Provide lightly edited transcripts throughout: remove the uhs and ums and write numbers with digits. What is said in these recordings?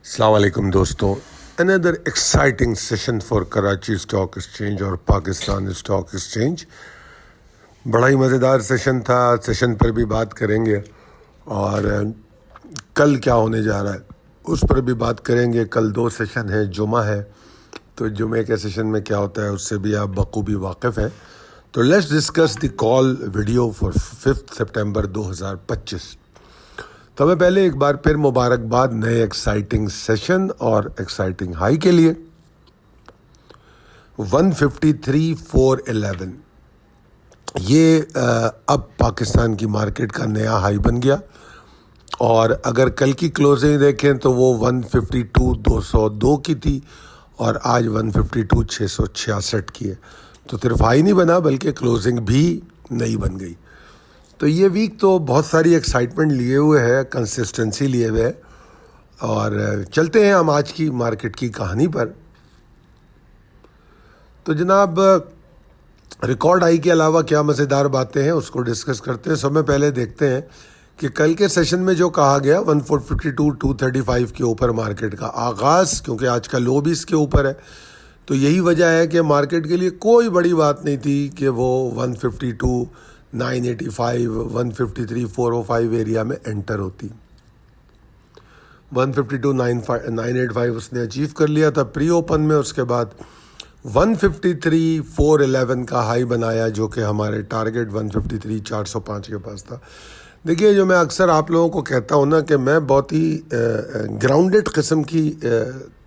अस्सलाम वालेकुम दोस्तों, another exciting session for Karachi stock exchange और पाकिस्तान स्टॉक एक्सचेंज। बड़ा ही मज़ेदार सेशन था। सेशन पर भी बात करेंगे और कल क्या होने जा रहा है उस पर भी बात करेंगे। कल 2 सेशन है, जुमा है, तो जुमे के सेशन में क्या होता है उससे भी आप बखूबी वाकिफ़ हैं। तो let's discuss the call video for 5 सितंबर 2025। तो मैं पहले एक बार फिर मुबारकबाद नए एक्साइटिंग सेशन और एक्साइटिंग हाई के लिए। 153,411 ये अब पाकिस्तान की मार्केट का नया हाई बन गया। और अगर कल की क्लोजिंग देखें तो वो 152,202 की थी और आज 152,666 की है। तो सिर्फ हाई नहीं बना बल्कि क्लोजिंग भी नई बन गई। तो ये वीक तो बहुत सारी एक्साइटमेंट लिए हुए है, कंसिस्टेंसी लिए हुए है। और चलते हैं हम आज की मार्केट की कहानी पर। तो जनाब, रिकॉर्ड हाई के अलावा क्या मज़ेदार बातें हैं उसको डिस्कस करते हैं। समय पहले देखते हैं कि कल के सेशन में जो कहा गया 152,235 के ऊपर मार्केट का आगाज़, क्योंकि आज का लो भी इसके ऊपर है, तो यही वजह है कि मार्केट के लिए कोई बड़ी बात नहीं थी कि वो 152,985, 153,405 एरिया में एंटर होती। 152,985 उसने अचीव कर लिया था प्री ओपन में। उसके बाद 153,411 का हाई बनाया, जो कि हमारे टारगेट 153,405 के पास था। देखिए, जो मैं अक्सर आप लोगों को कहता हूँ ना कि मैं बहुत ही ग्राउंडेड किस्म की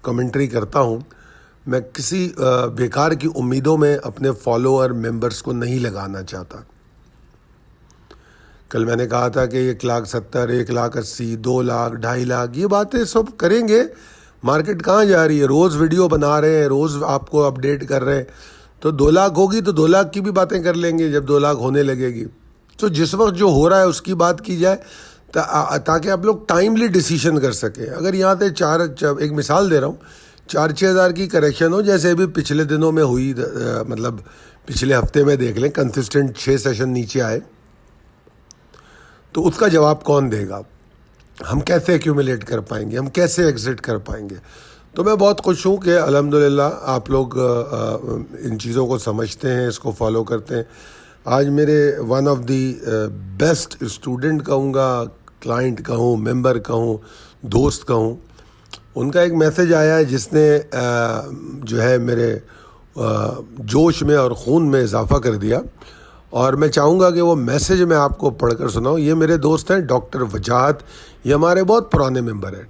कमेंट्री करता हूँ। मैं किसी बेकार की उम्मीदों में अपने फॉलोअर मेंबर्स को नहीं लगाना चाहता। कल मैंने कहा था कि 1,70,000, 1,80,000, 2 लाख, 2.5 लाख, ये बातें सब करेंगे। मार्केट कहाँ जा रही है? रोज़ वीडियो बना रहे हैं, रोज़ आपको अपडेट कर रहे हैं। तो 2 लाख होगी तो 2 लाख की भी बातें कर लेंगे जब 2 लाख होने लगेगी। तो जिस वक्त जो हो रहा है उसकी बात की जाए ताकि आप लोग टाइमली डिसीजन कर सकें। अगर यहाँ पे एक मिसाल दे रहा हूँ, 4-6 हज़ार की करेक्शन हो, जैसे अभी पिछले दिनों में हुई, मतलब पिछले हफ्ते में देख लें, कंसिस्टेंट 6 सेशन नीचे आए, तो उसका जवाब कौन देगा? हम कैसे एक्यूमुलेट कर पाएंगे? हम कैसे एग्जिट कर पाएंगे? तो मैं बहुत खुश हूँ कि अल्हम्दुलिल्लाह आप लोग इन चीज़ों को समझते हैं, इसको फॉलो करते हैं। आज मेरे one of the best student कहूँगा, क्लाइंट कहूँ, मेंबर कहूँ, दोस्त कहूँ, उनका एक मैसेज आया है जिसने जो है मेरे जोश में और खून में इजाफा कर दिया। और मैं चाहूँगा कि वो मैसेज मैं आपको पढ़कर सुनाऊँ। ये मेरे दोस्त हैं डॉक्टर वजाहत, ये हमारे बहुत पुराने मेंबर हैं,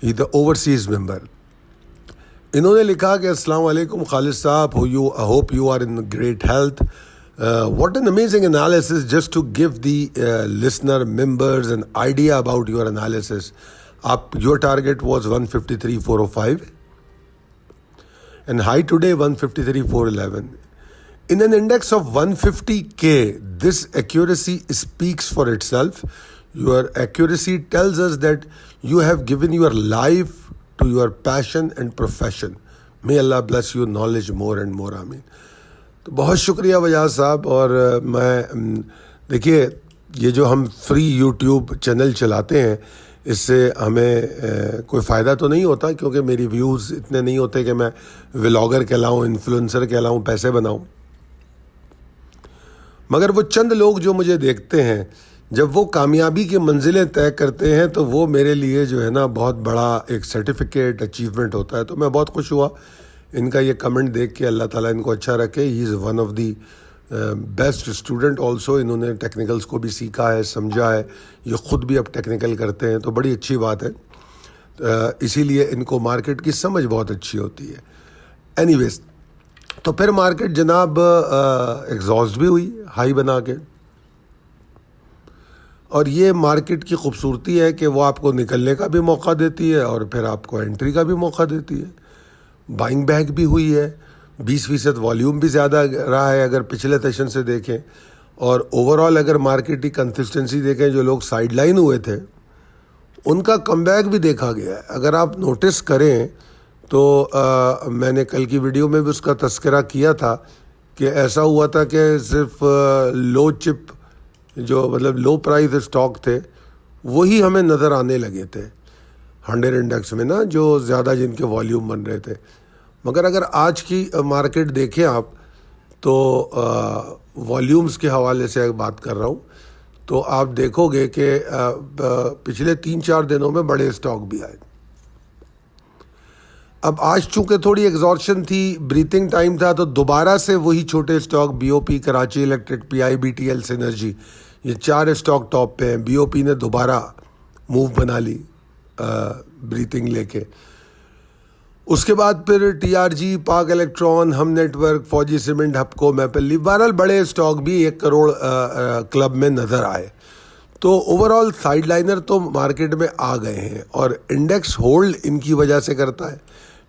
ही द ओवरसीज़ मेंबर। इन्होंने लिखा कि अस्सलाम वालेकुम Khalid Sahab, I hope you are in great health. What an amazing analysis, just to give the listener members an idea about your analysis. Your target was 153,405 and high today 153,411. In an index of 150K, this accuracy speaks for itself. Your accuracy tells us that you have given your life to your passion and profession. May Allah bless you knowledge more and more. आमीन। तो बहुत शुक्रिया वजाहत साहब। और मैं देखिए, ये जो हम फ्री यूट्यूब चैनल चलाते हैं, इससे हमें कोई फ़ायदा तो नहीं होता, क्योंकि मेरी व्यूज़ इतने नहीं होते कि मैं व्लॉगर कहलाऊँ, इन्फ्लुएंसर कहलाऊँ, पैसे बनाऊँ। मगर वो चंद लोग जो मुझे देखते हैं, जब वो कामयाबी की मंजिलें तय करते हैं, तो वो मेरे लिए जो है ना बहुत बड़ा एक सर्टिफिकेट, अचीवमेंट होता है। तो मैं बहुत खुश हुआ इनका ये कमेंट देख के। अल्लाह ताला इनको अच्छा रखे। He is one of the best student also. इन्होंने टेक्निकल्स को भी सीखा है, समझा है, ये ख़ुद भी अब टेक्निकल करते हैं, तो बड़ी अच्छी बात है। इसीलिए इनको मार्केट की समझ बहुत अच्छी होती है। एनीवेज, तो फिर मार्केट जनाब एग्जॉस्ट भी हुई हाई बना के। और ये मार्केट की खूबसूरती है कि वो आपको निकलने का भी मौका देती है और फिर आपको एंट्री का भी मौका देती है। बाइंग बैक भी हुई है, 20% वॉल्यूम भी ज़्यादा रहा है अगर पिछले सेशन से देखें। और ओवरऑल अगर मार्केट की कंसिस्टेंसी देखें, जो लोग साइडलाइन हुए थे उनका कमबैक भी देखा गया है। अगर आप नोटिस करें तो मैंने कल की वीडियो में भी उसका तस्करा किया था कि ऐसा हुआ था कि सिर्फ लो चिप, जो मतलब लो प्राइस स्टॉक थे, वही हमें नज़र आने लगे थे। 100 انڈیکس میں نا، جو زیادہ جن کے والیوم بن رہے تھے. مگر اگر آج کی مارکیٹ دیکھیں آپ تو والیومز کے حوالے سے بات کر رہا ہوں، تو آپ دیکھو گے کہ پچھلے 3-4 دنوں میں بڑے اسٹاک بھی آئے. اب آج چونکہ تھوڑی ایگزارشن تھی، بریتنگ ٹائم تھا، تو دوبارہ سے وہی چھوٹے اسٹاک بی او پی، کراچی الیکٹرک، پی آئی بی ٹی ایل، سینرجی، یہ 4 اسٹاک ٹاپ پہ ہیں. بی او پی نے دوبارہ موو بنا لی بریتنگ لے کے. اس کے بعد پھر ٹی آر جی، پاک الیکٹران، ہم نیٹ ورک، فوجی سیمنٹ، ہپکو، میپل لیف، بہرحال بڑے اسٹاک بھی 1 کروڑ کلب میں نظر آئے. تو اوور آل سائیڈ لائنر تو مارکیٹ میں آ گئے ہیں، اور انڈیکس ہولڈ ان کی وجہ سے کرتا ہے،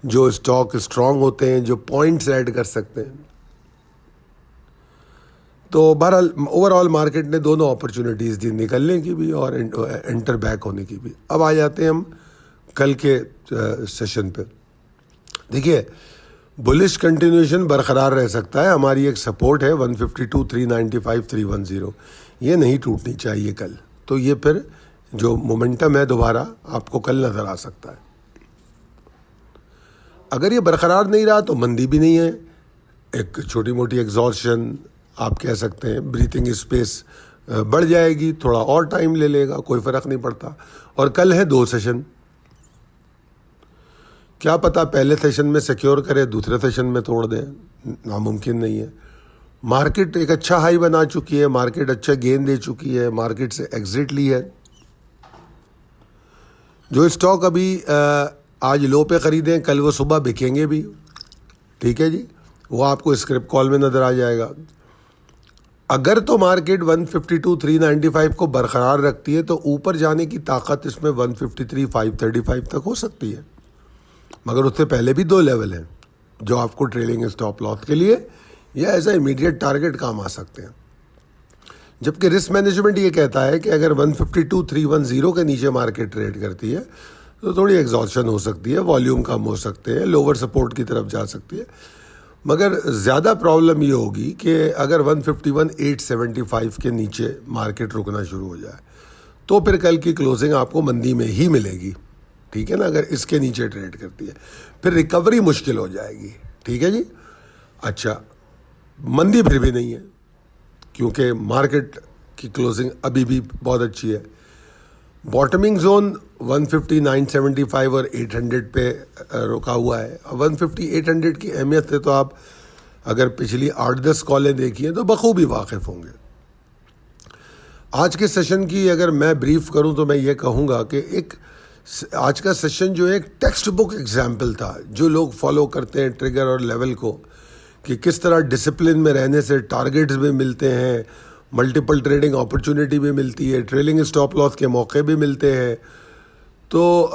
جو اسٹاک اسٹرانگ ہوتے ہیں، جو پوائنٹس ایڈ کر سکتے ہیں. تو بہرحال اوور آل مارکیٹ نے دونوں اپرچونیٹیز دی، نکلنے کی بھی اور انٹر بیک ہونے کی بھی. اب آ جاتے ہیں ہم کل کے سیشن پہ. دیکھیے، بلش کنٹینیوشن برقرار رہ سکتا ہے. ہماری ایک سپورٹ ہے 152 395 310، یہ نہیں ٹوٹنی چاہیے کل. تو یہ پھر جو مومنٹم ہے دوبارہ آپ کو کل نظر آ سکتا ہے. اگر یہ برقرار نہیں رہا تو مندی بھی نہیں ہے، ایک چھوٹی موٹی ایگزارشن آپ کہہ سکتے ہیں، بریتنگ اسپیس بڑھ جائے گی، تھوڑا اور ٹائم لے لے گا، کوئی فرق نہیں پڑتا. اور کل ہے 2 سیشن، کیا پتہ پہلے سیشن میں سیکیور کرے، دوسرے سیشن میں توڑ دیں، ناممکن نہیں ہے. مارکیٹ ایک اچھا ہائی بنا چکی ہے، مارکیٹ اچھا گین دے چکی ہے، مارکیٹ سے ایگزٹ لی ہے. جو اسٹاک ابھی آج لو پہ خریدیں، کل وہ صبح بکیں گے بھی. ٹھیک ہے جی، وہ آپ کو اسکرپٹ کال میں نظر آ جائے گا. اگر تو مارکیٹ 152 395 کو برقرار رکھتی ہے تو اوپر جانے کی طاقت اس میں 153 535 تک ہو سکتی ہے. مگر اس سے پہلے بھی 2 لیول ہیں جو آپ کو ٹریلنگ اسٹاپ لاس کے لیے یا ایز اے امیڈیٹ ٹارگٹ کام آ سکتے ہیں. جبکہ رسک مینجمنٹ یہ کہتا ہے کہ اگر 152 310 کے نیچے مارکیٹ ٹریڈ کرتی ہے تو تھوڑی ایگزاسشن ہو سکتی ہے، والیوم کم ہو سکتے ہیں، لوور سپورٹ کی طرف جا سکتی ہے. مگر زیادہ پرابلم یہ ہوگی کہ اگر 151 875 کے نیچے مارکیٹ رکنا شروع ہو جائے تو پھر کل کی کلوزنگ آپ کو مندی میں ہی ملے گی. ٹھیک ہے نا، اگر اس کے نیچے ٹریڈ کرتی ہے پھر ریکوری مشکل ہو جائے گی. ٹھیک ہے جی. اچھا، مندی پھر بھی نہیں ہے کیونکہ مارکیٹ کی کلوزنگ ابھی بھی بہت اچھی ہے. باٹمنگ زون 150 975 اور 800 پہ رکا ہوا ہے. 150 800 کی اہمیت سے تو آپ اگر پچھلی 8-10 کالیں دیکھی ہیں تو بخوبی واقف ہوں گے. آج کے سیشن کی اگر میں بریف کروں تو میں یہ کہوں گا کہ ایک آج کا سیشن جو ایک ٹیکسٹ بک ایگزامپل تھا، جو لوگ فالو کرتے ہیں ٹریگر اور لیول کو، کہ کس طرح ڈسپلن میں رہنے سے ٹارگیٹس بھی ملتے ہیں، ملٹیپل ٹریڈنگ اپرچونیٹی بھی ملتی ہے، ٹریلنگ اسٹاپ لاس کے موقع بھی ملتے ہیں. تو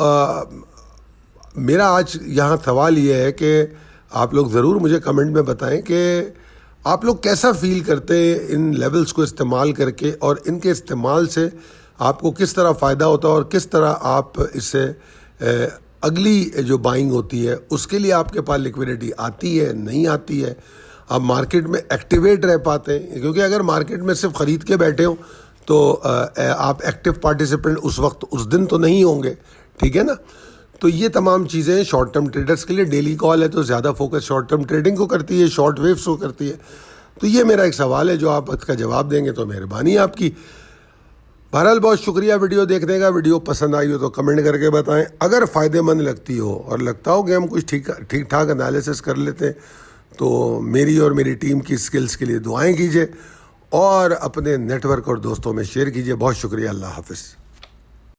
میرا آج یہاں سوال یہ ہے کہ آپ لوگ ضرور مجھے کمنٹ میں بتائیں کہ آپ لوگ کیسا فیل کرتے ہیں ان لیولز کو استعمال کر کے، اور ان کے استعمال سے آپ کو کس طرح فائدہ ہوتا ہے، اور کس طرح آپ اس سے اگلی جو بائنگ ہوتی ہے اس کے لیے آپ کے پاس لیکویڈیٹی آتی ہے نہیں آتی ہے، آپ مارکیٹ میں ایکٹیویٹ رہ پاتے ہیں. کیونکہ اگر مارکیٹ میں صرف خرید کے بیٹھے ہوں تو آپ ایکٹیو پارٹیسپینٹ اس وقت اس دن تو نہیں ہوں گے. ٹھیک ہے نا. تو یہ تمام چیزیں شارٹ ٹرم ٹریڈرز کے لیے ڈیلی کال ہے تو زیادہ فوکس شارٹ ٹرم ٹریڈنگ کو کرتی ہے، شارٹ ویوز کو کرتی ہے. تو یہ میرا ایک سوال ہے جو آپ اس کا جواب دیں گے تو مہربانی آپ کی. بہرحال بہت شکریہ ویڈیو دیکھنے کا. ویڈیو پسند آئی ہو تو کمنٹ کر کے بتائیں. اگر فائدہ مند لگتی ہو اور لگتا ہو کہ ہم کچھ ٹھیک ٹھاک انالیسس کر لیتے ہیں تو میری اور میری ٹیم کی سکلز کے لیے دعائیں کیجیے اور اپنے نیٹ ورک اور دوستوں میں شیئر کیجیے. بہت شکریہ. اللہ حافظ.